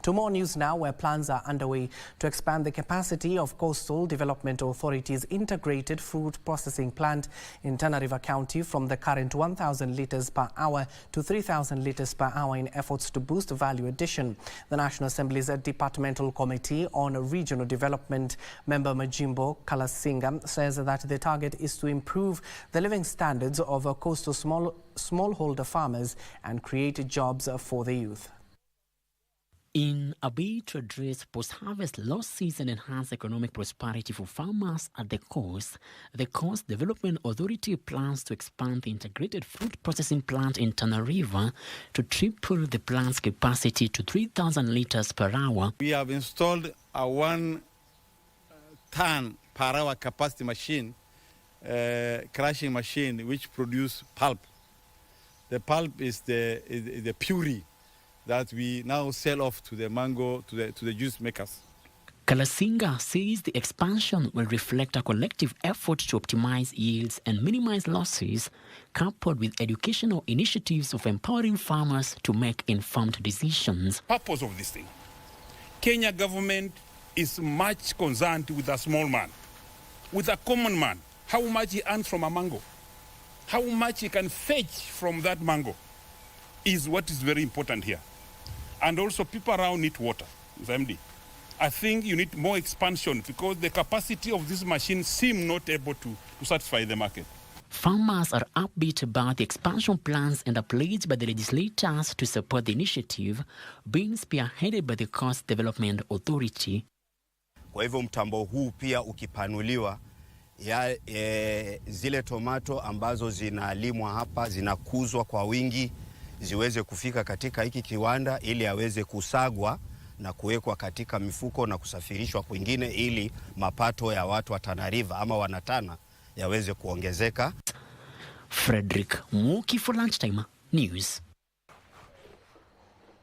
To more news now, where plans are underway to expand the capacity of Coastal Development Authority's integrated food processing plant in Tana River County from the current 1,000 litres per hour to 3,000 litres per hour in efforts to boost value addition. The National Assembly's Departmental Committee on Regional Development member Majimbo Kalasinga says that the target is to improve the living standards of coastal smallholder farmers and create jobs for the youth. In a bid to address post-harvest losses and enhance economic prosperity for farmers at the coast, the Coast Development Authority plans to expand the integrated food processing plant in Tana River to triple the plant's capacity to 3,000 litres per hour. We have installed a 1 ton per hour capacity machine, crushing machine, which produces pulp. The pulp is the puree that we now sell off to the mango, to the juice makers. Kalasinga says the expansion will reflect a collective effort to optimize yields and minimize losses, coupled with educational initiatives of empowering farmers to make informed decisions. Purpose of this thing. Kenya government is much concerned with a small man, with a common man, how much he earns from a mango, how much he can fetch from that mango is what is very important here. And also people around need water, MD. I think you need more expansion because the capacity of this machine seems not able to satisfy the market. Farmers are upbeat about the expansion plans and are pledged by the legislators to support the initiative being spearheaded by the Coast Development Authority. Kwa hivyo mtambo huu pia ukipanuliwa, zile tomato ambazo zinalimwa hapa zinakuzwa kwa wingi, ziweze kufika katika hiki kiwanda ili aweze kusagwa na kuwekwa katika mifuko na kusafirishwa kwingine ili mapato ya watu wa Tana River ama wanatana yaweze kuongezeka. Frederick Muki for Lunchtime News.